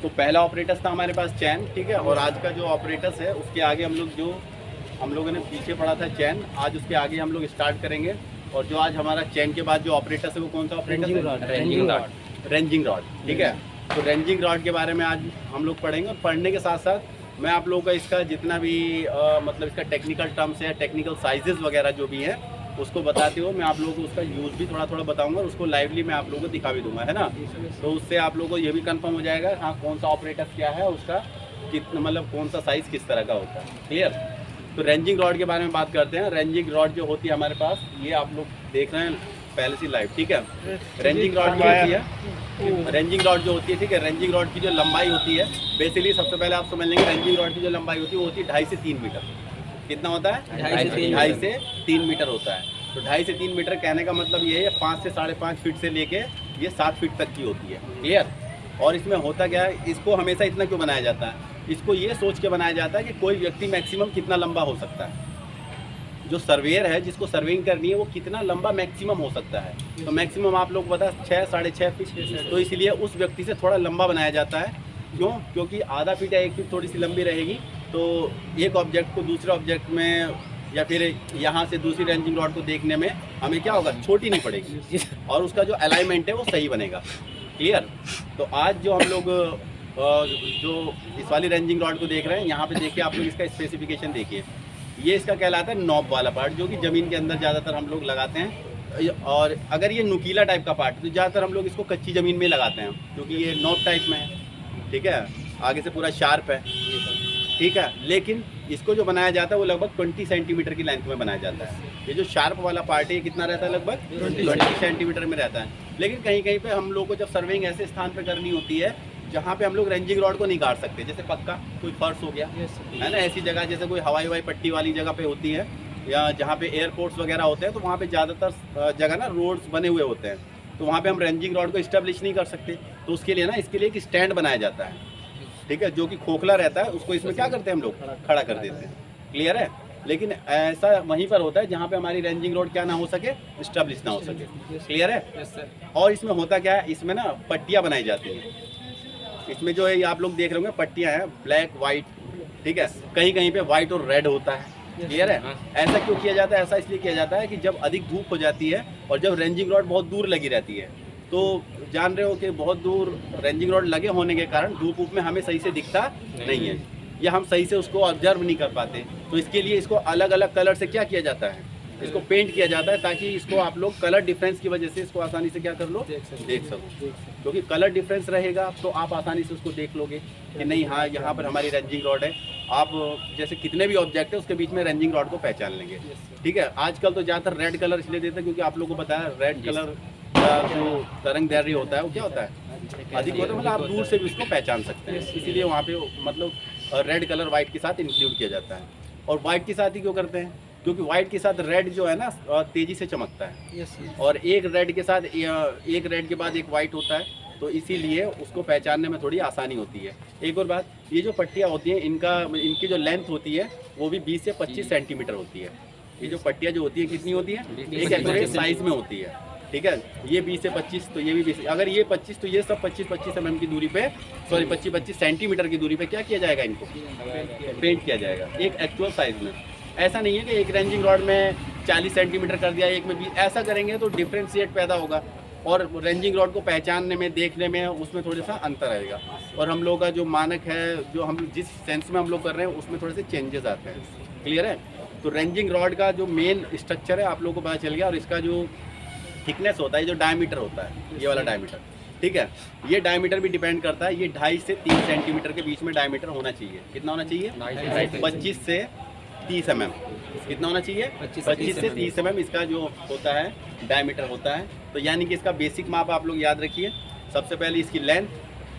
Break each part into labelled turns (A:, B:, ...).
A: तो पहला ऑपरेटर्स था हमारे पास चैन, ठीक है। और आज का जो ऑपरेटर्स है उसके आगे हम लोगों ने पीछे पड़ा था चैन, आज उसके आगे हम लोग स्टार्ट करेंगे। और जो आज हमारा चैन के बाद जो ऑपरेटर्स है वो कौन सा ऑपरेटर है? रेंजिंग रॉड, ठीक है। तो रेंजिंग रॉड के बारे में आज हम लोग पढ़ेंगे, और पढ़ने के साथ साथ मैं आप लोगों का इसका जितना भी मतलब इसका टेक्निकल टर्म्स है, टेक्निकल साइजेस वगैरह जो भी हैं उसको बताते हुए मैं आप लोगों को उसका यूज़ भी थोड़ा थोड़ा बताऊंगा, और उसको लाइवली मैं आप लोगों को दिखा भी दूंगा, है ना। तो उससे आप लोगों को ये भी कंफर्म हो जाएगा हाँ कौन सा ऑपरेटर क्या है, उसका कितना मतलब कौन सा साइज़ किस तरह का होता है, क्लियर। तो रेंजिंग रॉड के बारे में बात करते हैं। रेंजिंग रॉड जो होती है हमारे पास, ये आप लोग देख रहे हैं पहले से लाइव, ठीक है। रेंजिंग रॉड क्या होती है? रेंजिंग रॉड जो होती है, ठीक है, रेंजिंग रॉड की जो लंबाई होती है, बेसिकली सबसे पहले आप समझ लेंगे रेंजिंग रॉड की जो लंबाई होती है वो होती है 2.5 से 3 मीटर। कितना होता है? 2.5 से 3 मीटर होता है। तो 2.5 से 3 मीटर कहने का मतलब ये है 5 से 5.5 फीट से लेके ये 7 फीट तक की होती है, क्लियर। और इसमें होता क्या है, इसको हमेशा इतना क्यों बनाया जाता है? इसको ये सोच के बनाया जाता है कि कोई व्यक्ति मैक्सिमम कितना लंबा हो सकता है, जो सर्वेयर है जिसको सर्वेइंग करनी है वो कितना लंबा मैक्सिमम हो सकता है। तो मैक्सिमम आप लोग पता 6 साढ़े 6 फीट, तो इसलिए उस व्यक्ति से थोड़ा लंबा बनाया जाता है। क्यों? क्योंकि आधा फीट या 1 फीट थोड़ी सी लंबी रहेगी, तो एक ऑब्जेक्ट को दूसरे ऑब्जेक्ट में या फिर यहाँ से दूसरी रेंजिंग रॉड को देखने में हमें क्या होगा, छोटी नहीं पड़ेगी, और उसका जो अलाइनमेंट है वो सही बनेगा, क्लियर। तो आज जो हम लोग जो इस वाली रेंजिंग रॉड को देख रहे हैं, यहाँ पे देखिए आप लोग इसका स्पेसिफिकेशन देखिए। ये इसका कहलाता है नॉब वाला पार्ट, जो कि ज़मीन के अंदर ज़्यादातर हम लोग लगाते हैं। और अगर ये नुकीला टाइप का पार्ट तो ज़्यादातर हम लोग इसको कच्ची ज़मीन में लगाते हैं, क्योंकि ये नॉब टाइप में है, ठीक है, आगे से पूरा शार्प है, ठीक है। लेकिन इसको जो बनाया जाता है वो लगभग 20 सेंटीमीटर की लेंथ में बनाया जाता है। ये जो शार्प वाला पार्ट है ये कितना रहता है? लगभग 20 सेंटीमीटर में रहता है। लेकिन कहीं कहीं पे हम लोग को जब सर्वेइंग ऐसे स्थान पर करनी होती है जहाँ पे हम लोग रेंजिंग रॉड को नहीं काट सकते, जैसे पक्का कोई फर्श हो गया, है ना, ऐसी जगह जैसे कोई हवाई पट्टी वाली जगह पे होती है, या जहाँ पे एयरपोर्ट्स वगैरह होते हैं, तो वहाँ पे ज़्यादातर जगह ना रोड्स बने हुए होते हैं, तो वहाँ पे हम रेंजिंग रॉड को इस्टेब्लिश नहीं कर सकते। तो उसके लिए ना इसके लिए एक स्टैंड बनाया जाता है, ठीक है, जो कि खोखला रहता है, उसको इसमें क्या करते हैं हम लोग, खड़ा कर देते हैं, क्लियर है। लेकिन ऐसा वहीं पर होता है जहाँ पे हमारी रेंजिंग रोड क्या ना हो सके, इस्टेब्लिश ना हो सके, क्लियर है। और इसमें होता क्या है, इसमें ना पट्टियाँ बनाई जाती हैं। इसमें जो है ये आप लोग देख रहे होंगे पट्टियाँ हैं ब्लैक वाइट, ठीक है, कहीं कहीं पे वाइट और रेड होता है, क्लियर है। ऐसा क्यों किया जाता है? ऐसा इसलिए किया जाता है कि जब अधिक धूप हो जाती है और जब रेंजिंग रॉड बहुत दूर लगी रहती है, तो जान रहे हो कि बहुत दूर रेंजिंग रॉड लगे होने के कारण धूप में हमें सही से दिखता नहीं है, या हम सही से उसको ऑब्जर्व नहीं कर पाते। तो इसके लिए इसको अलग अलग कलर से क्या किया जाता है, इसको पेंट किया जाता है, ताकि इसको आप लोग कलर डिफरेंस की वजह से इसको आसानी से क्या कर लो, देख सको। क्योंकि कलर डिफरेंस रहेगा तो आप आसानी से उसको देख लोगे कि नहीं हाँ यहाँ पर हमारी रेंजिंग रॉड है। आप जैसे कितने भी ऑब्जेक्ट है उसके बीच में रेंजिंग रॉड को पहचान लेंगे, ठीक है। आजकल तो ज़्यादातर रेड कलर इसलिए देते हैं क्योंकि आप लोगों को बताया रेड कलर का जो तरंग दैर्ध्य होता है वो क्या होता है, अधिक होता है, मतलब आप दूर से भी उसको पहचान सकते हैं, इसीलिए वहाँ पे मतलब रेड कलर वाइट के साथ इंक्लूड किया जाता है। और वाइट के साथ ही क्यों करते हैं? क्योंकि वाइट के साथ रेड जो है ना तेज़ी से चमकता है, और एक रेड के साथ एक रेड के बाद एक वाइट होता है, तो इसीलिए उसको पहचानने में थोड़ी आसानी होती है। एक और बात, ये जो पट्टियाँ होती हैं इनकी जो लेंथ होती है वो भी 20 से 25 सेंटीमीटर होती है। ये जो पट्टियाँ जो होती है कितनी होती है, एक एक्यूरेट साइज में होती है, ठीक है। ये 20 से 25, तो ये भी 20, अगर ये 25 तो ये सब 25-25 mm की दूरी पे, सॉरी 25-25 सेंटीमीटर की दूरी पे क्या किया जाएगा, इनको पेंट किया जाएगा एक एक्चुअल साइज में। ऐसा नहीं है कि एक रेंजिंग रॉड में 40 सेंटीमीटर कर दिया, एक में 20, ऐसा करेंगे तो डिफ्रेंशिएट पैदा होगा, और रेंजिंग रॉड को पहचानने में, देखने में उसमें थोड़ा सा अंतर आएगा। और हम लोग का जो मानक है, जो हम जिस सेंस में हम लोग कर रहे हैं उसमें थोड़े से चेंजेस आते हैं, क्लियर है। तो रेंजिंग रॉड का जो मेन स्ट्रक्चर है आप लोगों को पता चल गया, और इसका जो थिकनेस होता है, जो डायमीटर होता है, ये वाला डायमीटर, ठीक है, ये डायमीटर भी डिपेंड करता है। ये 2.5 से 3 सेंटीमीटर के बीच में डायमीटर होना चाहिए। कितना होना चाहिए? 25 से 30 mm। कितना होना चाहिए? 25 से 30 mm इसका जो होता है डायमीटर होता है। तो यानी कि इसका बेसिक माप आप लोग याद रखिए। सबसे पहले इसकी लेंथ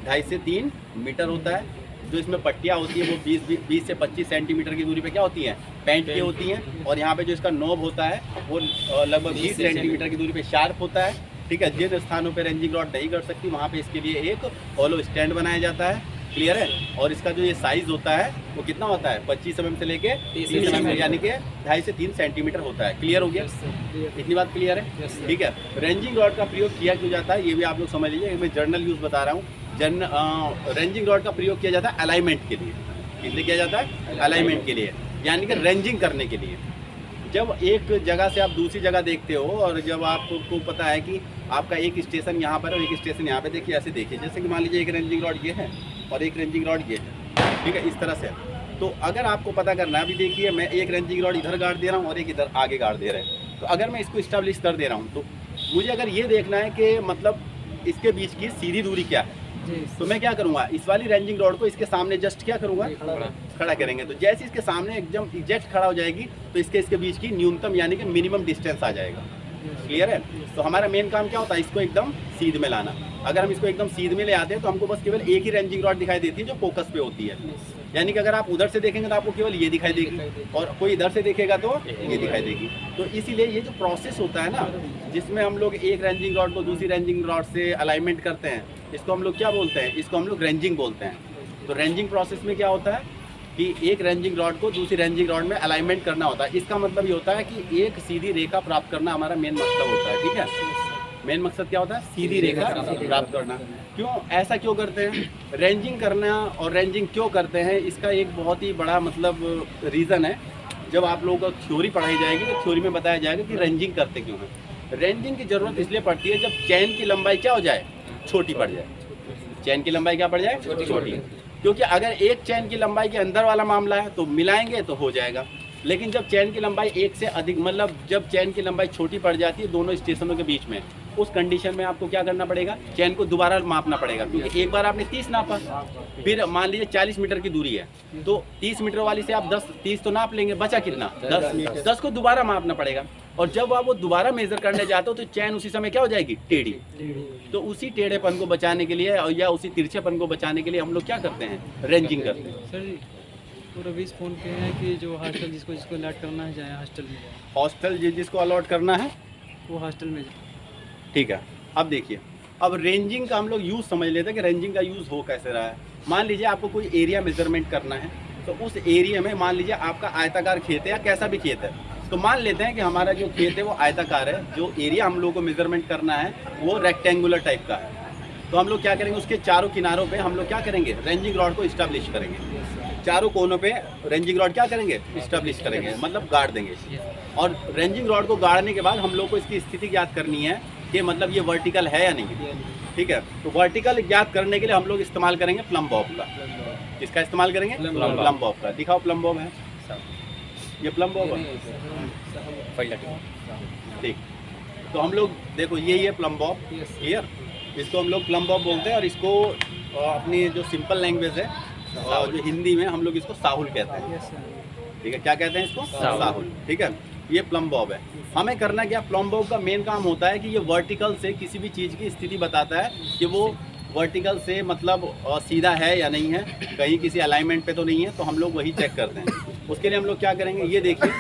A: 2.5 से 3 मीटर होता है। जो इसमें पट्टियाँ होती हैं वो 20 से 25 सेंटीमीटर की दूरी पे क्या होती हैं, पेंट की होती हैं। और यहाँ पे जो इसका नॉब होता है वो लगभग 20 सेंटीमीटर की दूरी पे शार्प होता है, ठीक है। जिन स्थानों पे रेंजिंग रॉड नहीं कर सकती वहाँ पे इसके लिए एक हॉलो स्टैंड बनाया जाता है, क्लियर है। और इसका जो ये साइज होता है वो कितना होता है, 25 mm से लेके 30 mm, यानी कि 2.5 से 3 सेंटीमीटर होता है। क्लियर हो गया, इतनी बात क्लियर है, ठीक है। रेंजिंग रॉड का प्रयोग किया क्यों जाता है ये भी आप लोग समझ लीजिए, मैं जर्नल यूज़ बता रहा हूँ। रेंजिंग रॉड का प्रयोग किया जाता है अलाइनमेंट के लिए। किस लिए किया जाता है? अलाइनमेंट के लिए, यानी कि रेंजिंग करने के लिए। जब एक जगह से आप दूसरी जगह देखते हो और जब आपको पता है कि आपका एक स्टेशन यहाँ पर और एक स्टेशन यहाँ पे, देखिए ऐसे देखिए, जैसे कि मान लीजिए एक रेंजिंग रॉड ये है और एक रेंजिंग रॉड ये है, ठीक है, इस तरह से। तो अगर आपको पता करना है, अभी देखिए मैं एक रेंजिंग रॉड इधर गाड़ दे रहा हूँ और एक इधर आगे गाड़ दे रहे हैं, तो अगर मैं इसको इस्टेब्लिश कर दे रहा हूँ तो मुझे अगर ये देखना है कि मतलब इसके बीच की सीधी दूरी क्या है, तो मैं क्या करूँगा, इस वाली रेंजिंग रॉड को इसके सामने जस्ट क्या करूँगा, खड़ा करेंगे। तो जैसे इसके सामने एकदम एग्जैक्ट खड़ा हो जाएगी तो इसके बीच की न्यूनतम यानी कि मिनिमम डिस्टेंस आ जाएगा। क्लियर है। तो हमारा मेन काम क्या होता है, इसको एकदम सीध में लाना। अगर हम इसको एकदम सीध में ले आते हैं तो हमको बस केवल एक ही रेंजिंग रॉड दिखाई देती है जो फोकस पे होती है, यानी कि अगर आप उधर से देखेंगे तो आपको केवल ये दिखाई देगी और कोई इधर से देखेगा तो ये दिखाई देगी। तो इसीलिए ये जो प्रोसेस होता है ना, जिसमें हम लोग एक रेंजिंग रॉड को दूसरी रेंजिंग रॉड से अलाइनमेंट करते हैं, इसको हम लोग क्या बोलते हैं, इसको हम लोग रेंजिंग बोलते हैं। तो रेंजिंग प्रोसेस में क्या होता है कि एक रेंजिंग रॉड को दूसरी रेंजिंग रॉड में अलाइनमेंट करना होता है। इसका मतलब ये होता है कि एक सीधी रेखा प्राप्त करना हमारा मेन मकसद होता है, ठीक है। मेन मकसद क्या होता है, सीधी रेखा प्राप्त करना। क्यों ऐसा क्यों करते हैं, रेंजिंग करना और रेंजिंग क्यों करते हैं, इसका एक बहुत ही बड़ा मतलब रीज़न है। जब आप लोगों को थ्योरी पढ़ाई जाएगी तो थ्योरी में बताया जाएगा कि रेंजिंग करते क्यों हैं। रेंजिंग की ज़रूरत इसलिए पड़ती है जब चैन की लंबाई क्या हो जाए, छोटी पड़ जाए। चैन की लंबाई क्या पड़ जाए, छोटी। क्योंकि अगर एक चैन की लंबाई के अंदर वाला मामला है तो मिलाएंगे तो हो जाएगा, लेकिन जब चैन की लंबाई एक से अधिक, मतलब जब चैन की लंबाई छोटी पड़ जाती है दोनों स्टेशनों के बीच में, उस कंडीशन में आपको क्या करना पड़ेगा, चैन को दोबारा मापना पड़ेगा। क्योंकि एक बार आपने 30 नापा, फिर मान लीजिए 40 मीटर की दूरी है तो 30 मीटर वाली से आप 30 तो नाप लेंगे, बचा कितना 10 को दोबारा मापना पड़ेगा। और जब आप वो दोबारा मेजर करने जाते हो तो चैन उसी समय क्या हो जाएगी, टेढ़ी। तो उसी टेढ़ेपन को बचाने के लिए या उसी तिरछेपन को बचाने के लिए हम लोग क्या करते हैं, रेंजिंग करते हैं।
B: सर जी तो रवीश फोन पे है कि जो हॉस्टल जिसको अलॉट करना है जाए हॉस्टल में,
A: हॉस्टल जिसको अलॉट करना है
B: वो हॉस्टल में जाए,
A: ठीक है। अब देखिए, अब रेंजिंग का हम लोग यूज़ समझ लेते हैं कि रेंजिंग का यूज़ हो कैसे रहा है। मान लीजिए आपको कोई एरिया मेजरमेंट करना है, तो उस एरिया में मान लीजिए आपका आयताकार खेत है या कैसा भी खेत है, तो मान लेते हैं कि हमारा जो खेत है वो आयताकार है, जो एरिया हम लोग को मेजरमेंट करना है वो रेक्टेंगुलर टाइप का है। तो हम लोग क्या करेंगे, उसके चारों किनारों पे हम लोग क्या करेंगे, रेंजिंग रॉड को इस्टेब्लिश करेंगे। चारों कोनों पे रेंजिंग रॉड क्या करेंगे, इस्टेब्लिश करेंगे, मतलब गाड़ देंगे। और रेंजिंग रॉड को गाड़ने के बाद हम लोग को इसकी स्थिति ज्ञात करनी है कि मतलब ये वर्टिकल है या नहीं, ठीक है। तो वर्टिकल ज्ञात करने के लिए हम लोग इस्तेमाल करेंगे प्लम बॉब का। किसका इस्तेमाल करेंगे, प्लम बॉब का। दिखाओ प्लम बॉब है, ये प्लम बॉब है, ठीक। तो हम लोग देखो ये है प्लम बॉब, क्लियर। इसको हम लोग प्लम बॉब बोलते हैं और इसको अपनी जो सिंपल लैंग्वेज है जो हिंदी में हम लोग इसको साहुल कहते हैं, ठीक है। क्या कहते हैं इसको, साहुल, ठीक है। ये प्लम बॉब है। हमें करना क्या, प्लम बॉब का मेन काम होता है कि ये वर्टिकल से किसी भी चीज़ की स्थिति बताता है कि वो वर्टिकल से मतलब सीधा है या नहीं है, कहीं किसी अलाइनमेंट पे तो नहीं है, तो हम लोग वही चेक करते हैं। उसके लिए हम लोग क्या करेंगे, ये देखिए,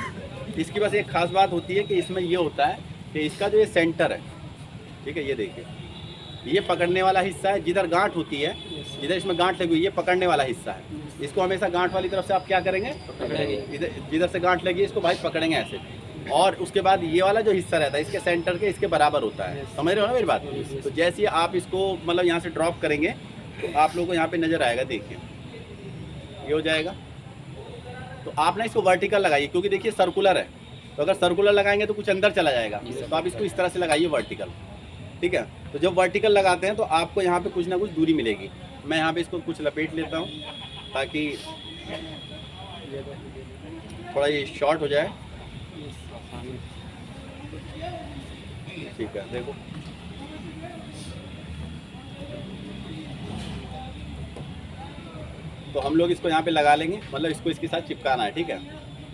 A: इसकी बस एक खास बात होती है कि इसमें ये होता है कि इसका जो ये सेंटर है, ठीक है, ये देखिए, ये पकड़ने वाला हिस्सा है। जिधर गांठ होती है, जिधर इसमें गांठ लगी हुई, ये पकड़ने वाला हिस्सा है। इसको हमेशा गांठ वाली तरफ से आप क्या करेंगे, जिधर से गांठ लगी इसको भाई पकड़ेंगे ऐसे। और उसके बाद ये वाला जो हिस्सा रहता है इसके सेंटर के इसके बराबर होता है, समझ रहे हो ना मेरी बात। तो जैसे ही आप इसको मतलब यहाँ से ड्रॉप करेंगे तो आप लोगों को यहाँ पे नज़र आएगा, देखिए ये हो जाएगा। तो आप ना इसको वर्टिकल लगाइए, क्योंकि देखिए सर्कुलर है, तो अगर सर्कुलर लगाएंगे तो कुछ अंदर चला जाएगा, तो आप इसको इस तरह से लगाइए वर्टिकल, ठीक है। तो जब वर्टिकल लगाते हैं तो आपको यहाँ पे कुछ ना कुछ दूरी मिलेगी। मैं यहाँ पे इसको कुछ लपेट लेता हूँ ताकि थोड़ा ये शॉर्ट हो जाए, ठीक है। देखो तो हम लोग इसको यहाँ पे लगा लेंगे, मतलब इसको इसके साथ चिपकाना है, ठीक है।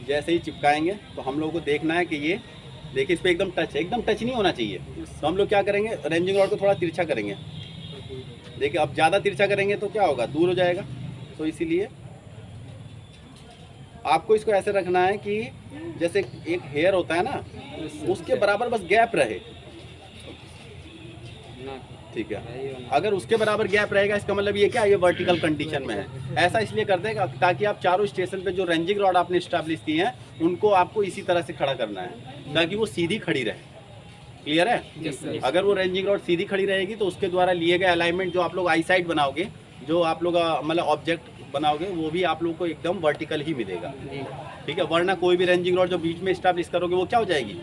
A: जैसे ही चिपकाएंगे तो हम लोगों को देखना है कि ये देखिए इस पर एकदम टच है, एकदम टच नहीं होना चाहिए। तो हम लोग क्या करेंगे, रेंजिंग रॉड को थोड़ा तिरछा करेंगे। देखिए अब ज़्यादा तिरछा करेंगे तो क्या होगा, दूर हो जाएगा। तो इसीलिए आपको इसको ऐसे रखना है कि जैसे एक हेयर होता है ना, उसके बराबर बस गैप रहे। ठीक है। अगर उसके बराबर गैप रहेगा इसका मतलब ये क्या, ये वर्टिकल कंडीशन में है। ऐसा इसलिए करते हैं ताकि आप चारों स्टेशन पे जो रेंजिंग रॉड आपने स्टैब्लिश की हैं उनको आपको इसी तरह से खड़ा करना है ताकि वो सीधी खड़ी रहे। क्लियर है? अगर वो रेंजिंग रॉड सीधी खड़ी रहेगी तो उसके द्वारा लिए गए अलाइनमेंट जो आप लोग आई साइड बनाओगे, जो आप लोग मतलब ऑब्जेक्ट बनाओगे, वो भी आप लोग को एकदम वर्टिकल ही मिलेगा। ठीक है, वरना कोई भी रेंजिंग रॉड जो बीच में स्टैब्लिश करोगे वो क्या हो जाएगी,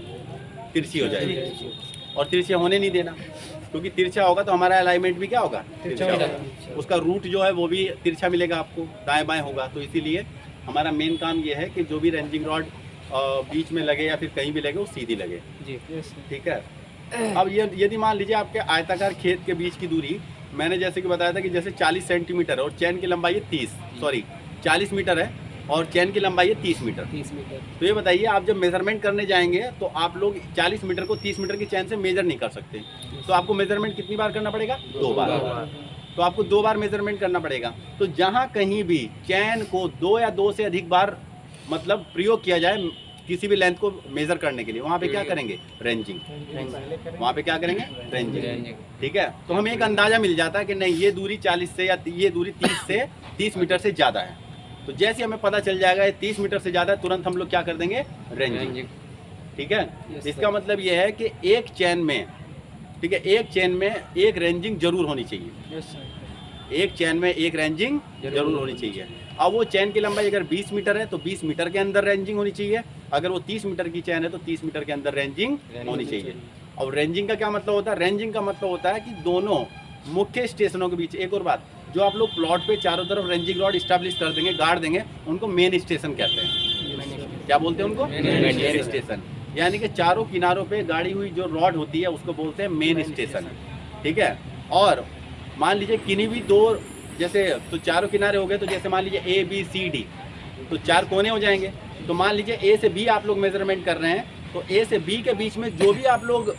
A: तिरछी हो जाएगी। और तिरछी होने नहीं देना, क्योंकि तिरछा होगा तो हमारा अलाइनमेंट भी क्या होगा, तिरछा होगा। उसका रूट जो है वो भी तिरछा मिलेगा आपको, दाएं बाएं होगा। तो इसीलिए हमारा मेन काम ये है कि जो भी रेंजिंग रॉड बीच में लगे या फिर कहीं भी लगे वो सीधी लगे
B: जी।
A: ठीक है। अब ये यदि मान लीजिए आपके आयताकार खेत के बीच की दूरी, मैंने जैसे कि बताया था कि जैसे 40 सेंटीमीटर है और चैन की लंबाई है 40 मीटर है और चैन की लंबाई है 30 मीटर। तो ये बताइए, आप जब मेजरमेंट करने जाएंगे तो आप लोग 40 मीटर को 30 मीटर की चैन से मेजर नहीं कर सकते। तो आपको मेजरमेंट कितनी बार करना पड़ेगा, 2 बार। तो आपको 2 बार मेजरमेंट करना पड़ेगा। तो जहाँ कहीं भी चैन को 2 या 2 से अधिक बार मतलब प्रयोग किया जाए किसी भी लेंथ को मेजर करने के लिए, वहाँ पे क्या करेंगे, रेंजिंग। वहाँ पे क्या करेंगे, रेंजिंग। ठीक है। तो हमें एक अंदाजा मिल जाता है कि नहीं ये दूरी 40 से या ये दूरी 30 मीटर से ज़्यादा है। तो जैसे हमें पता चल जाएगा ये 30 मीटर से ज़्यादा है, तुरंत हम लोग क्या कर देंगे, रेंजिंग। ठीक है। इसका मतलब ये है कि एक चैन में, ठीक है, एक चैन में एक रेंजिंग जरूर होनी चाहिए। एक चैन में एक रेंजिंग जरूर होनी चाहिए। अब वो चैन की लंबाई अगर 20 मीटर है तो 20 मीटर के अंदर रेंजिंग होनी चाहिए। अगर वो 30 मीटर की चैन है तो 30 मीटर के अंदर रेंजिंग होनी चाहिए। और रेंजिंग का क्या मतलब होता है, रेंजिंग का मतलब होता है कि दोनों मुख्य स्टेशनों के बीच, एक और बात, जो आप लोग प्लॉट पे चारों तरफ रेंजिंग रॉड स्टैब्लिश कर देंगे, गाड़ देंगे, उनको मेन स्टेशन कहते हैं। क्या बोलते हैं उनको, मेन स्टेशन। यानी कि चारों किनारों पे गाड़ी हुई जो रॉड होती है उसको बोलते हैं मेन स्टेशन। ठीक है। और मान लीजिए किन्हीं भी 2 जैसे, तो चारों किनारे हो गए, तो जैसे मान लीजिए A B C D, तो 4 कोने हो जाएंगे। तो मान लीजिए A से B आप लोग मेजरमेंट कर रहे हैं, तो A से B के बीच में जो भी आप लोग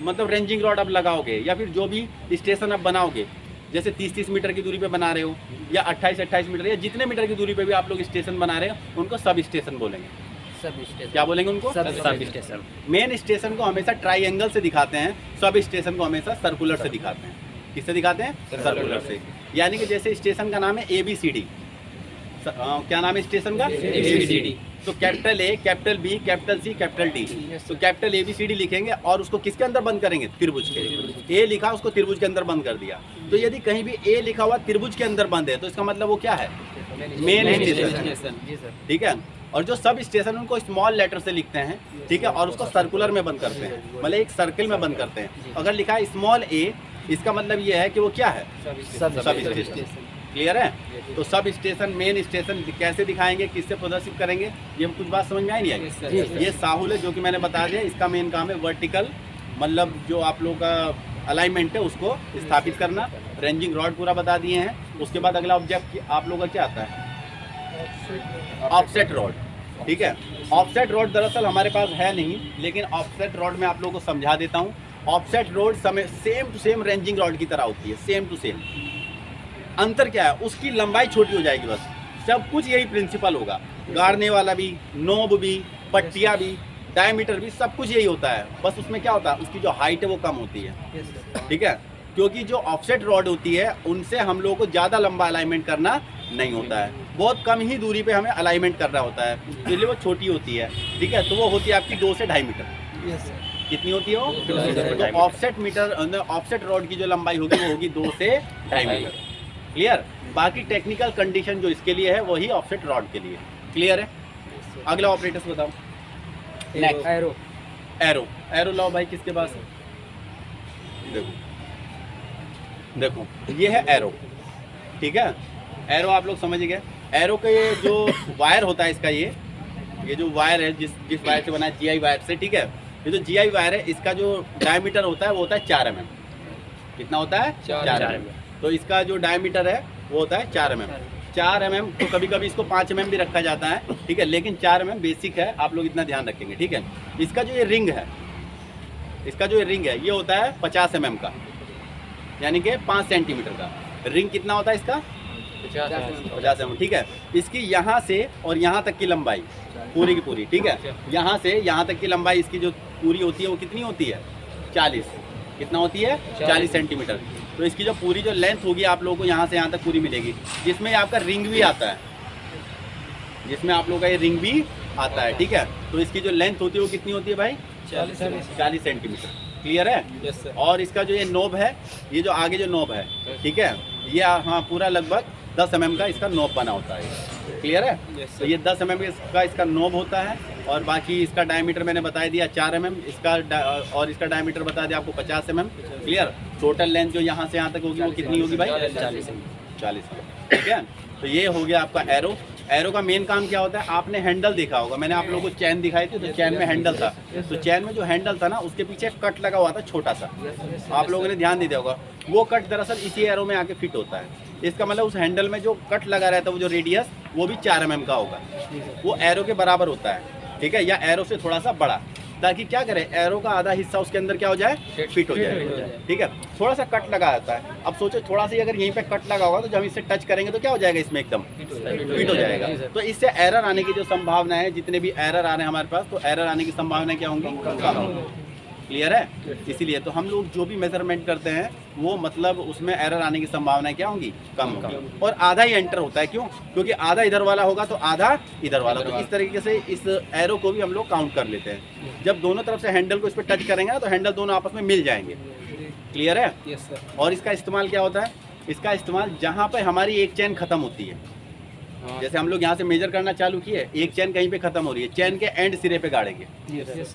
A: मतलब रेंजिंग रॉड आप लगाओगे या फिर जो भी स्टेशन आप बनाओगे, जैसे 30 मीटर की दूरी पे बना रहे हो या 28 मीटर या जितने मीटर की दूरी पे भी आप लोग स्टेशन बना रहे हो, उनको सब स्टेशन बोलेंगे।
B: सब स्टेशन
A: क्या बोलेंगे उनको,
B: सब स्टेशन।
A: मेन स्टेशन को हमेशा ट्राइंगल से दिखाते हैं, सब स्टेशन को हमेशा सर्कुलर से दिखाते हैं। किससे दिखाते हैं, सर्कुलर से। यानी कि जैसे स्टेशन का नाम है ABCD, क्या नाम है स्टेशन का, ABCD। तो capital A, capital B, capital C, capital D। तो कैपिटल ABCD लिखेंगे और उसको किसके अंदर बंद करेंगे, त्रिभुज के। A लिखा उसको त्रिभुज के अंदर बंद कर दिया। तो यदि कहीं भी A लिखा हुआ त्रिभुज के अंदर बंद है तो इसका मतलब वो क्या है, मेन स्टेशन। ठीक है। और जो सब स्टेशन उनको स्मॉल लेटर से लिखते हैं, ठीक है, और उसको सर्कुलर में बंद करते हैं, मतलब एक सर्किल में बंद करते हैं। अगर लिखा है स्मॉल a, इसका मतलब ये है कि वो क्या है, सब स्टेशन। क्लियर है। तो सब स्टेशन, मेन स्टेशन कैसे दिखाएंगे, किससे प्रदर्शित करेंगे, ये कुछ बात समझ में आई नहीं आई। ये साहुल है जो कि मैंने बता दिया, इसका मेन काम है वर्टिकल, मतलब जो आप लोगों का अलाइनमेंट है उसको स्थापित करना। रेंजिंग रॉड पूरा बता दिए हैं। उसके बाद अगला ऑब्जेक्ट आप लोगों का क्या आता है, ऑफसेट रॉड। ठीक है। ऑफसेट रॉड दरअसल हमारे पास है नहीं, लेकिन ऑफसेट रॉड में आप लोगों को समझा देता हूँ। Offset rod same to same ranging rod की तरह होती है, सेम टू सेम। अंतर क्या है, उसकी लंबाई छोटी हो जाएगी, बस सब कुछ यही प्रिंसिपल होगा। गाड़ने वाला भी, नोब भी, पट्टियाँ भी, डायमीटर भी, सब कुछ यही होता है। बस उसमें क्या होता है, उसकी जो हाइट है वो कम होती है। ठीक है। क्योंकि जो ऑफसेट रॉड होती है उनसे हम लोगों को ज़्यादा लंबा अलाइनमेंट करना नहीं होता है, बहुत कम ही दूरी पे हमें अलाइनमेंट करना होता है, इसलिए वो छोटी होती है। ठीक है। तो वो होती है आपकी 2 से 2.5 मीटर। कितनी होती है वो, 2 से 2.5 तो ऑफसेट मीटर, ऑफसेट रॉड की जो लंबाई होगी वो होगी 2 से 2.5 मीटर। क्लियर। बाकी टेक्निकल कंडीशन जो इसके लिए है वही ऑफसेट रॉड के लिए। क्लियर है। अगला ऑपरेटर्स बताओ।
B: Next arrow.
A: एरो, एरो लाओ भाई, किसके पास है, देखो ये है एरो। ठीक है। एरो आप लोग समझ गए। एरो का ये जो वायर होता है इसका, ये जो वायर है जिस वायर से बना है, GI वायर से। ठीक है। ये जो GI वायर है इसका जो डायमीटर होता है वो होता है 4 mm। कितना होता है, 4 mm। तो इसका जो डायमीटर है वो होता है 4 mm। 4 mm, तो कभी कभी इसको 5 mm भी रखा जाता है। ठीक है। लेकिन 4 mm बेसिक है, आप लोग इतना ध्यान रखेंगे। ठीक है। इसका जो ये रिंग है, ये होता है 50 mm का, यानी कि 5 सेंटीमीटर का। रिंग कितना होता है इसका, 50 mm। ठीक है। इसकी यहाँ से और यहाँ तक की लंबाई पूरी की पूरी, ठीक है, यहाँ से यहाँ तक की लंबाई इसकी जो पूरी होती है वो कितनी होती है, 40। कितना होती है 40 सेंटीमीटर। तो इसकी जो पूरी जो लेंथ होगी आप लोगों को यहाँ से यहाँ तक पूरी मिलेगी, जिसमें आपका रिंग भी आता है, जिसमें आप लोगों का ये रिंग भी आता है, ठीक है। तो इसकी जो लेंथ होती है वो कितनी होती है भाई 40 सेंटीमीटर, क्लियर है।
B: Yes sir.
A: और इसका जो ये नोब है, ये जो आगे जो नोब है, ठीक है, ये हाँ पूरा लगभग 10 mm का इसका नोब बना होता है, क्लियर है।
B: Yes,
A: तो ये 10 mm का इसका नोब होता है, और बाकी इसका डायमीटर मैंने बता दिया 4 mm, और इसका डायमीटर बता दिया आपको 50 mm, क्लियर। टोटल लेंथ जो यहाँ से यहाँ तक होगी वो कितनी होगी भाई 40, ठीक है। तो ये हो गया आपका एरो। एरो का मेन काम क्या होता है, आपने हैंडल देखा होगा, मैंने आप लोगों को चैन दिखाई थी, तो चैन में हैंडल था, तो चैन में जो हैंडल था ना उसके पीछे कट लगा हुआ था छोटा सा, आप लोगों ने ध्यान नहीं दिया होगा। वो कट दरअसल इसी एरो में आके फिट होता है। इसका मतलब उस हैंडल में जो कट लगा रहता है, वो जो रेडियस, वो भी 4 mm का होगा, वो एरो के बराबर होता है, ठीक है, या एरो से थोड़ा सा बड़ा, ताकि क्या करे, एरो का आधा हिस्सा उसके अंदर क्या हो जाए, फिट हो जाए, ठीक है। थोड़ा सा कट लगा रहता है। अब सोचो थोड़ा सा अगर यहीं पे कट लगा होगा तो जब हम इससे टच करेंगे तो क्या हो जाएगा, इसमें एकदम फिट हो जाएगा। तो इससे एरर आने की जो संभावना है, जितने भी एरर आ रहे हैं हमारे पास, तो एरर आने की संभावना क्या होंगी, कम होंगी, क्लियर है। इसीलिए तो हम लोग जो भी मेजरमेंट करते हैं वो मतलब उसमें एरर आने की संभावना क्या होंगी, कम होंगी। और आधा ही एंटर होता है, क्यों, क्योंकि आधा इधर वाला होगा तो आधा इधर वाला। तो इस तरीके से इस एरो को भी हम लोग काउंट कर लेते हैं। जब दोनों तरफ से हैंडल को इस पर टच करेंगे ना तो हैंडल दोनों आपस में मिल जाएंगे, क्लियर है।
B: Yes sir.
A: और इसका इस्तेमाल क्या होता है, इसका इस्तेमाल जहाँ पर हमारी एक चैन खत्म होती है, जैसे हम लोग यहाँ से मेजर करना चालू किए, एक चैन कहीं पे खत्म हो रही है, चैन के एंड सिरे पे गाड़ेंगे,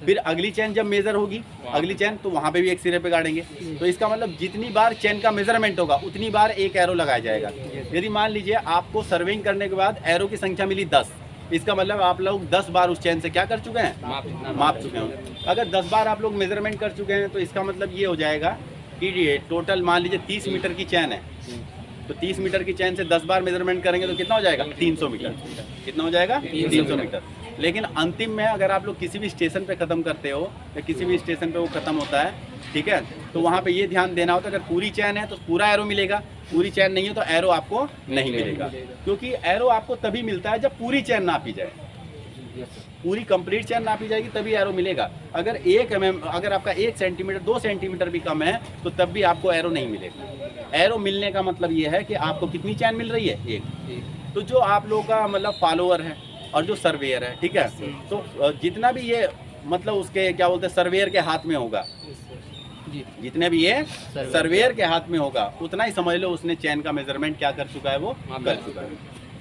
A: फिर अगली चैन जब मेजर होगी अगली चैन, तो वहाँ पे भी एक सिरे पे गाड़ेंगे। तो इसका मतलब जितनी बार चैन का मेजरमेंट होगा उतनी बार एक एरो लगाया जाएगा। यदि मान लीजिए आपको सर्विंग करने के बाद एरो की संख्या मिली 10, इसका मतलब आप लोग 10 बार उस चैन से क्या कर चुके हैं, माप चुके हैं। अगर 10 बार आप लोग मेजरमेंट कर चुके हैं तो इसका मतलब ये हो जाएगा कि टोटल मान लीजिए 30 मीटर की चैन है, तो 30 मीटर की चैन से 10 बार मेजरमेंट करेंगे तो कितना हो जाएगा, 300 मीटर। कितना हो जाएगा, 300 मीटर। लेकिन अंतिम में अगर आप लोग किसी भी स्टेशन पे ख़त्म करते हो या किसी भी स्टेशन पे वो ख़त्म होता है, ठीक है, तो वहाँ पे ये ध्यान देना होता है, अगर पूरी चैन है तो पूरा एरो मिलेगा, पूरी चैन नहीं है तो एरो आपको नहीं मिलेगा। क्योंकि एरो आपको तभी मिलता है जब पूरी चैन नापी जाए, पूरी कंप्लीट चैन नापी जाएगी तभी एरो मिलेगा। अगर 1 mm, अगर आपका 1 सेंटीमीटर 2 सेंटीमीटर भी कम है तो तब भी आपको एरो नहीं मिलेगा। एरो मिलने का मतलब ये है कि आपको कितनी चैन मिल रही है, एक। तो जो आप लोगों का मतलब फॉलोअर है और जो सर्वेयर है, ठीक है, तो जितना भी ये मतलब उसके क्या बोलते हैं सर्वेयर के हाथ में होगा, जितने भी ये सर्वेयर के हाथ में होगा उतना ही समझ लो उसने चैन का मेजरमेंट क्या कर चुका है, वो कर चुका है,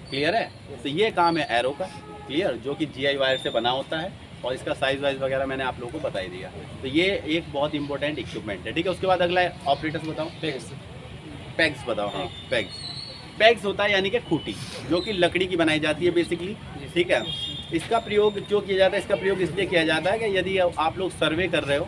A: क्लियर है। तो ये काम है एरो का, क्लियर, जो कि GI वायर से बना होता है, और इसका साइज वाइज वगैरह मैंने आप लोगों को बता ही दिया। तो ये एक बहुत इंपॉर्टेंट इक्विपमेंट है, ठीक है। उसके बाद अगला ऑपरेटर्स बताओ, पैग्स बताओ। हाँ, पैग्स होता है यानी कि खूंटी, जो कि लकड़ी की बनाई जाती है बेसिकली, ठीक है। इसका प्रयोग जो किया जाता है, इसका प्रयोग इसलिए किया जाता है कि यदि आप लोग सर्वे कर रहे हो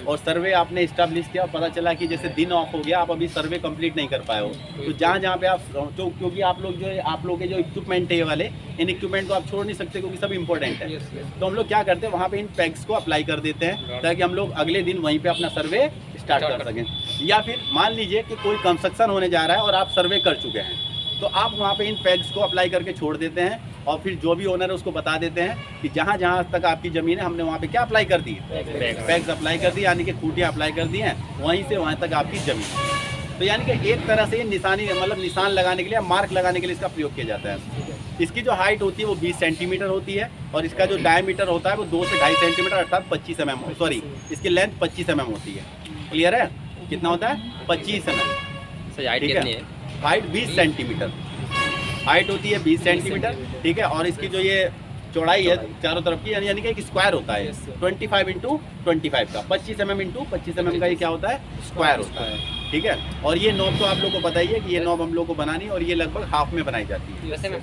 A: और सर्वे आपने इस्टेब्लिश किया, पता चला कि जैसे दिन ऑफ हो गया, आप अभी सर्वे कंप्लीट नहीं कर पाए हो, तो जहाँ पे आप तो क्योंकि आप लोग जो आप लोग के जो इक्विपमेंट है ये वाले, इन इक्विपमेंट को आप छोड़ नहीं सकते क्योंकि सब इंपॉर्टेंट है। तो हम लोग क्या करते हैं, वहाँ पे इन पैग्स को अप्लाई कर देते हैं ताकि हम लोग अगले दिन वहीं पे अपना सर्वे स्टार्ट कर सकें। या फिर मान लीजिए कि कोई कंस्ट्रक्शन होने जा रहा है और आप सर्वे कर चुके हैं, तो आप वहाँ पे इन पैग्स को अप्लाई करके छोड़ देते हैं, और फिर जो भी ओनर है उसको बता देते हैं कि जहाँ जहाँ तक आपकी ज़मीन है हमने वहाँ पे क्या अप्लाई कर दी, पैग्स अप्लाई कर दी, यानी कि खूंटियाँ अप्लाई कर दी हैं, वहीं से वहाँ तक आपकी ज़मीन। तो यानी कि एक तरह से निशानी मतलब निशान लगाने के लिए, मार्क लगाने के लिए इसका प्रयोग किया जाता है। इसकी जो हाइट होती है वो 20 सेंटीमीटर होती है, और इसका जो डायमीटर होता है वो 2 से 2.5 सेंटीमीटर अर्थात 25 mm, सॉरी इसकी लेंथ 25 mm होती है, क्लियर है। कितना होता है, 25 mm, ठीक है। हाइट 20 सेंटीमीटर हाइट होती है, 20 सेंटीमीटर, ठीक है। और इसकी जो ये चौड़ाई है चारों तरफ की, यानी कि एक स्क्वायर होता है, 25 × 25 का, 25 mm × 25 mm का ये क्या होता है, स्क्वायर होता है, ठीक है। और ये नॉब तो आप लोग को पता ही है कि ये नॉब हम लोग को बनानी है, और ये लगभग हाफ में बनाई जाती है,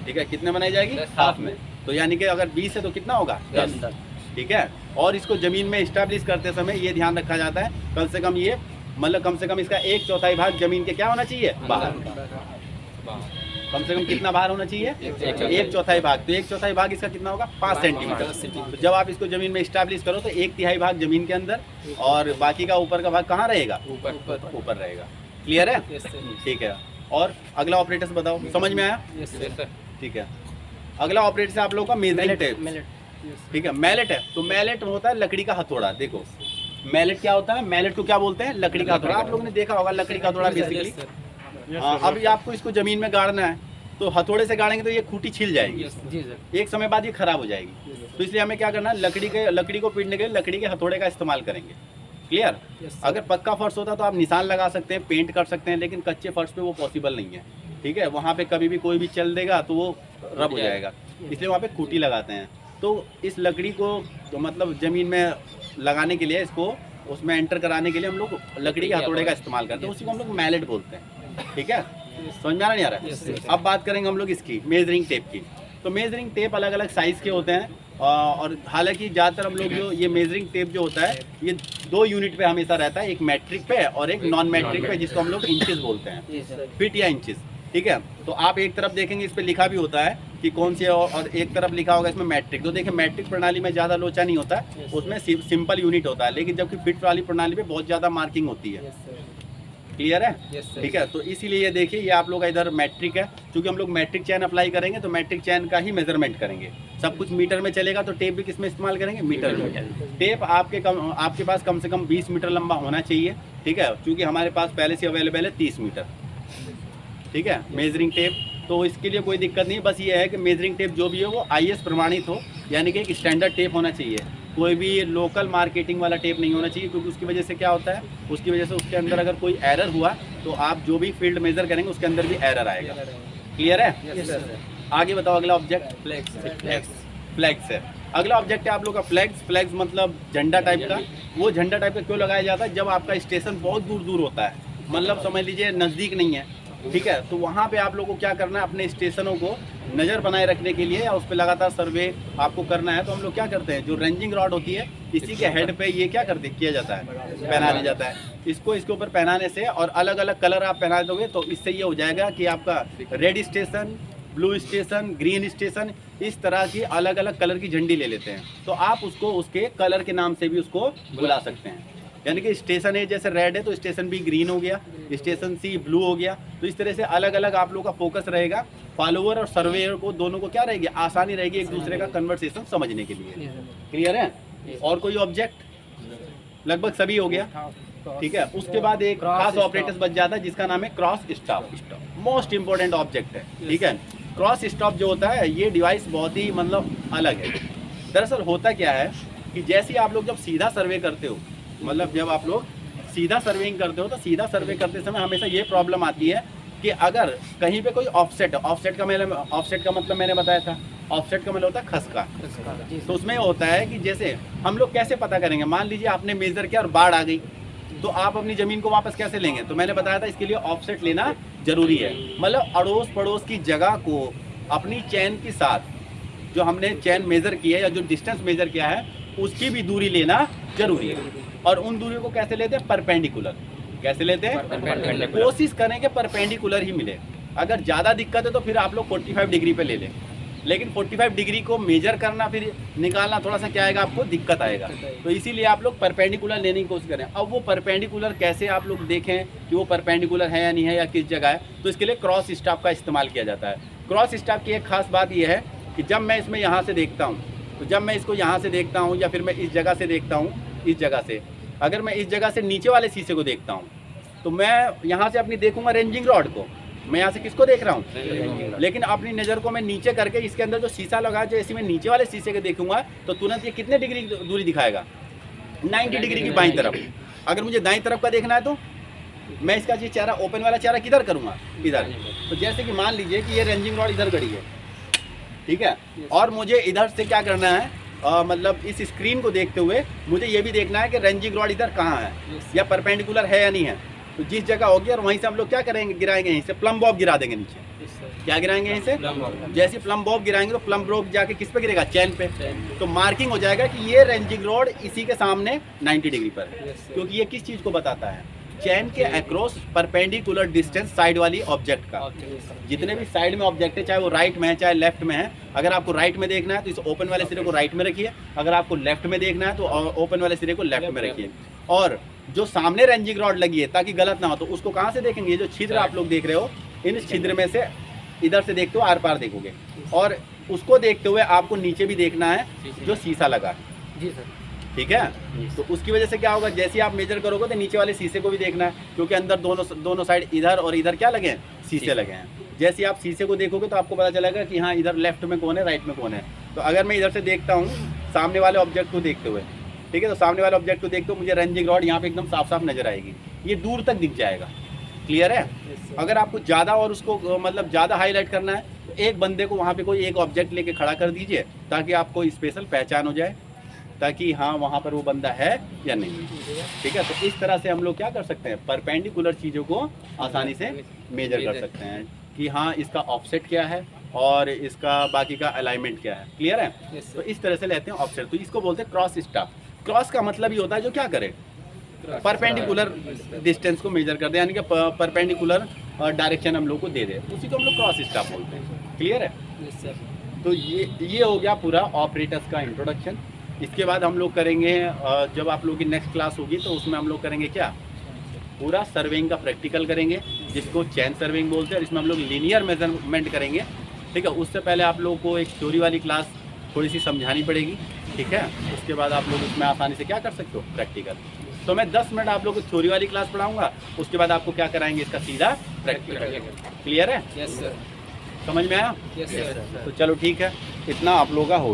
A: ठीक है। कितने बनाई जाएगी, हाफ में। तो यानी कि अगर 20 है तो कितना होगा, 10, ठीक है। और इसको ज़मीन में इस्टेब्लिश करते समय ये ध्यान रखा जाता है, कम से कम ये मतलब कम से कम इसका 1/4 भाग ज़मीन के क्या होना चाहिए, बाहर। कम से कम कितना बाहर होना चाहिए, 1/4 भाग। तो 1/4 भाग इसका कितना होगा, 5 सेंटीमीटर। तो जब आप इसको ज़मीन में इस्टेब्लिश करो तो 1/3 भाग ज़मीन के अंदर, और बाकी का ऊपर का भाग कहाँ रहेगा, ऊपर रहेगा, क्लियर है, ठीक है। और अगला ऑपरेटर से बताओ, समझ में आया, ठीक है। अगला ऑपरेटर से आप लोगों का मेजरिंग टेप, ठीक है। मैलेट है, तो मैलेट होता है लकड़ी का हथौड़ा। देखो मैलेट क्या होता है? मैलेट को क्या बोलते हैं? लकड़ी का हथौड़ा। आप लोगों ने देखा होगा लकड़ी का हथौड़ा बेसिकली। अब आपको इसको जमीन में गाड़ना है तो हथौड़े से गाड़ेंगे तो ये खूंटी छिल जाएगी
B: जी सर।
A: एक समय बाद ये खराब हो जाएगी। तो इसलिए हमें क्या करना है, लकड़ी को पीटने के लिए लकड़ी के हथौड़े का इस्तेमाल करेंगे। क्लियर? अगर पक्का फर्श होता तो आप निशान लगा सकते हैं, पेंट कर सकते हैं, लेकिन कच्चे फर्श पे वो पॉसिबल नहीं है। ठीक है, वहाँ पे कभी भी कोई भी चल देगा तो वो रब हो जाएगा, इसलिए वहाँ पे खूंटी लगाते हैं। तो इस लकड़ी को तो मतलब ज़मीन में लगाने के लिए, इसको उसमें एंटर कराने के लिए हम लोग लकड़ी के हथौड़े का इस्तेमाल करते हैं, उसी को हम लोग मैलेट बोलते हैं। ठीक है, समझ में आ रहा नहीं आ रहा? अब बात करेंगे हम लोग इसकी मेजरिंग टेप की। तो मेजरिंग टेप अलग अलग साइज़ के होते हैं, और हालांकि ज़्यादातर हम लोग जो ये मेजरिंग टेप जो होता है ये 2 यूनिट पे हमेशा रहता है, एक मैट्रिक पे और एक नॉन मैट्रिक पे, जिसको हम लोग इंचेस बोलते हैं, फीट या इंचेस। ठीक है, तो आप एक तरफ देखेंगे इस पे लिखा भी होता है कि कौन सी, और एक तरफ लिखा होगा इसमें मैट्रिक। तो देखिए मैट्रिक प्रणाली में ज़्यादा लोचा नहीं होता है, उसमें सिंपल यूनिट होता है, लेकिन जबकि फिट वाली प्रणाली में बहुत ज़्यादा मार्किंग होती है। क्लियर है? ठीक है, तो इसीलिए ये देखिए ये आप लोग का इधर मैट्रिक है, क्योंकि हम लोग मैट्रिक चैन अप्लाई करेंगे तो मैट्रिक चैन का ही मेजरमेंट करेंगे। सब कुछ मीटर में चलेगा तो टेप भी किस में इस्तेमाल करेंगे? मीटर में। टेप आपके पास कम से कम 20 मीटर लंबा होना चाहिए। ठीक है, क्योंकि हमारे पास पहले से अवेलेबल है 30 मीटर। ठीक है, मेजरिंग टेप, तो इसके लिए कोई दिक्कत नहीं, बस ये है कि मेजरिंग टेप जो भी है वो IS प्रमाणित हो, यानी कि एक स्टैंडर्ड टेप होना चाहिए। कोई भी लोकल मार्केटिंग वाला टेप नहीं होना चाहिए, क्योंकि उसकी वजह से क्या होता है, उसकी वजह से उसके अंदर अगर कोई एरर हुआ तो आप जो भी फील्ड मेजर करेंगे उसके अंदर भी एरर आएगा। क्लियर है? आगे बताओ अगला ऑब्जेक्ट। फ्लैग्स है अगला ऑब्जेक्ट है आप लोग का फ्लैग्स। फ्लैग्स मतलब झंडा टाइप का। वो झंडा टाइप का क्यों लगाया जाता है? जब आपका स्टेशन बहुत दूर दूर होता है, मतलब समझ लीजिए नज़दीक नहीं है, ठीक है, तो वहाँ पे आप लोगों को क्या करना है, अपने स्टेशनों को नज़र बनाए रखने के लिए या उस पर लगातार सर्वे आपको करना है, तो हम लोग क्या करते हैं, जो रेंजिंग रॉड होती है इसी के हेड पे ये क्या करते किया जाता है, पहना दिया जाता है। इसको इसके ऊपर पहनाने से, और अलग अलग कलर आप पहना दोगे तो इससे ये हो जाएगा कि आपका red station, blue station, green station, इस तरह की अलग अलग कलर की झंडी ले लेते हैं, तो आप उसको उसके कलर के नाम से भी उसको बुला सकते हैं। यानी कि स्टेशन ए जैसे रेड है तो स्टेशन बी ग्रीन हो गया, स्टेशन सी ब्लू हो गया। तो इस तरह से अलग अलग आप लोग का फोकस रहेगा। फॉलोअर और सर्वेयर को दोनों को क्या रहेगी, आसानी रहेगी एक दूसरे का कन्वर्सेशन समझने के लिए। क्लियर है? और कोई ऑब्जेक्ट? लगभग सभी हो गया। ठीक है, उसके बाद एक खास ऑपरेटर्स बच जाता है जिसका नाम है cross stop. Most important object है। ठीक है, क्रॉस स्टॉप जो होता है ये डिवाइस बहुत ही मतलब अलग है। दरअसल होता क्या है कि जैसे आप लोग जब सीधा सर्वे करते हो, मतलब जब आप लोग सीधा सर्वेइंग करते हो तो सीधा सर्वे करते समय हमेशा ये प्रॉब्लम आती है कि अगर कहीं पे कोई ऑफसेट है, ऑफसेट का मतलब मैंने बताया था, ऑफसेट का मतलब होता है खसका। तो उसमें होता है कि जैसे हम लोग कैसे पता करेंगे, मान लीजिए आपने मेजर किया और बाढ़ आ गई तो आप अपनी ज़मीन को वापस कैसे लेंगे? तो मैंने बताया था इसके लिए ऑफसेट लेना जरूरी है। मतलब अड़ोस पड़ोस की जगह को अपनी चैन के साथ, जो हमने चैन मेजर की है या जो डिस्टेंस मेजर किया है उसकी भी दूरी लेना जरूरी है। और उन दूरी को कैसे लेते हैं? परपेंडिकुलर। कैसे लेते हैं? कोशिश करें कि परपेंडिकुलर ही मिले। अगर ज़्यादा दिक्कत है तो फिर आप लोग 45 डिग्री पे ले लें, लेकिन 45 डिग्री को मेजर करना फिर निकालना थोड़ा सा क्या आएगा, आपको दिक्कत आएगा। तो इसीलिए आप लोग परपेंडिकुलर लेने की कोशिश करें। अब वो परपेंडिकुलर कैसे आप लोग देखें कि वो परपेंडिकुलर है या नहीं है या किस जगह है, तो इसके लिए क्रॉस स्टॉप का इस्तेमाल किया जाता है। क्रॉस स्टॉप की एक खास बात यह है कि जब मैं इसमें यहाँ से देखता हूँ, तो जब मैं इसको यहाँ से देखता हूँ या फिर मैं इस जगह से देखता हूँ, इस जगह से, अगर मैं इस जगह से नीचे वाले शीशे को देखता हूँ तो मैं यहाँ से अपनी देखूंगा रेंजिंग रॉड को। मैं यहाँ से किसको देख रहा हूँ? लेकिन अपनी नज़र को मैं नीचे करके इसके अंदर जो शीशा लगा है, जैसे मैं नीचे वाले शीशे के देखूंगा तो तुरंत ये कितने डिग्री दूरी दिखाएगा? 90 डिग्री की बाईं तरफ। अगर मुझे दाईं तरफ का देखना है तो मैं इसका ये चेहरा, ओपन वाला चेहरा किधर करूँगा? इधर। तो जैसे कि मान लीजिए कि ये रेंजिंग रॉड इधर खड़ी है, ठीक है, और मुझे इधर से क्या करना है, मतलब इस स्क्रीन को देखते हुए मुझे ये भी देखना है कि रेंजिंग रॉड इधर कहाँ है या परपेंडिकुलर है या नहीं है। तो जिस जगह होगी और वहीं से हम लोग क्या करेंगे, गिराएंगे, यहीं से प्लम बॉब गिरा देंगे नीचे। क्या गिराएंगे? यहीं से जैसे प्लम बॉब गिराएंगे तो प्लम बॉब जाके किस पे गिरेगा? चैन पे। तो मार्किंग हो जाएगा कि ये रेंजिंग रॉड इसी के सामने 90 डिग्री पर है, क्योंकि ये किस चीज़ को बताता है? चैन के अक्रॉस परपेंडिकुलर डिस्टेंस साइड वाली ऑब्जेक्ट का। जितने भी साइड में ऑब्जेक्ट है, चाहे वो राइट में है चाहे लेफ्ट में है, अगर आपको राइट में देखना है तो इस ओपन वाले सिरे को राइट में रखिए, अगर आपको लेफ्ट में देखना है तो ओपन वाले सिरे को लेफ्ट में रखिए। और जो सामने रेंजिंग रॉड लगी है ताकि गलत ना हो, तो उसको कहाँ से देखेंगे? ये जो छिद्र आप लोग देख रहे हो, इन छिद्र में से इधर से देखते हो आर पार देखोगे, और उसको देखते हुए आपको नीचे भी देखना है जो शीशा लगा है।
B: जी सर।
A: ठीक है। तो उसकी वजह से क्या होगा, जैसे ही आप मेजर करोगे तो नीचे वाले शीशे को भी देखना है, क्योंकि अंदर दोनों साइड इधर और इधर क्या लगे हैं, शीशे लगे हैं। जैसे ही आप शीशे को देखोगे तो आपको पता चलेगा कि हाँ इधर लेफ्ट में कौन है, राइट में कौन है। तो अगर मैं इधर से देखता हूँ सामने वाले ऑब्जेक्ट को देखते हुए, ठीक है, तो सामने वाले ऑब्जेक्ट को देखते हुए मुझे रंजिंग रॉड यहाँ पे एकदम साफ साफ नजर आएगी, ये दूर तक दिख जाएगा। क्लियर है। अगर आपको ज़्यादा और उसको मतलब ज़्यादा हाईलाइट करना है तो एक बंदे को वहाँ पे कोई एक ऑब्जेक्ट लेके खड़ा कर दीजिए, ताकि आपको स्पेशल पहचान हो जाए, ताकि हाँ वहाँ पर वो बंदा है या नहीं। ठीक है, तो इस तरह से हम लोग क्या कर सकते हैं, परपेंडिकुलर चीज़ों को आसानी से मेजर कर सकते हैं कि हाँ इसका ऑफसेट क्या है और इसका बाकी का अलाइनमेंट क्या है। क्लियर है। तो इस तरह से लेते हैं ऑफसेट। तो इसको बोलते हैं क्रॉस स्टाफ। क्रॉस का मतलब ये होता है जो क्या करे, परपेंडिकुलर डिस्टेंस को मेजर कर दे, यानी कि परपेंडिकुलर डायरेक्शन हम लोग को दे दे, उसी को हम लोग क्रॉस स्टाफ बोलते हैं। क्लियर है। तो ये हो गया पूरा ऑपरेटर्स का इंट्रोडक्शन। इसके बाद हम लोग करेंगे, जब आप लोगों की नेक्स्ट क्लास होगी तो उसमें हम लोग करेंगे क्या, पूरा सर्वेइंग का प्रैक्टिकल करेंगे, जिसको चैन सर्वेइंग बोलते हैं, और इसमें हम लोग लीनियर मेजरमेंट करेंगे। ठीक है, उससे पहले आप लोगों को एक थ्योरी वाली क्लास थोड़ी सी समझानी पड़ेगी। ठीक है, उसके बाद आप लोग उसमें आसानी से क्या कर सकते हो, प्रैक्टिकल। तो मैं 10 मिनट आप लोगों को थ्योरी वाली क्लास पढ़ाऊंगा, उसके बाद आपको क्या कराएंगे, इसका सीधा प्रैक्टिकल। क्लियर है।
B: Yes sir.
A: समझ में आया।
B: Yes sir.
A: तो चलो ठीक है, इतना आप लोगों का हो गया।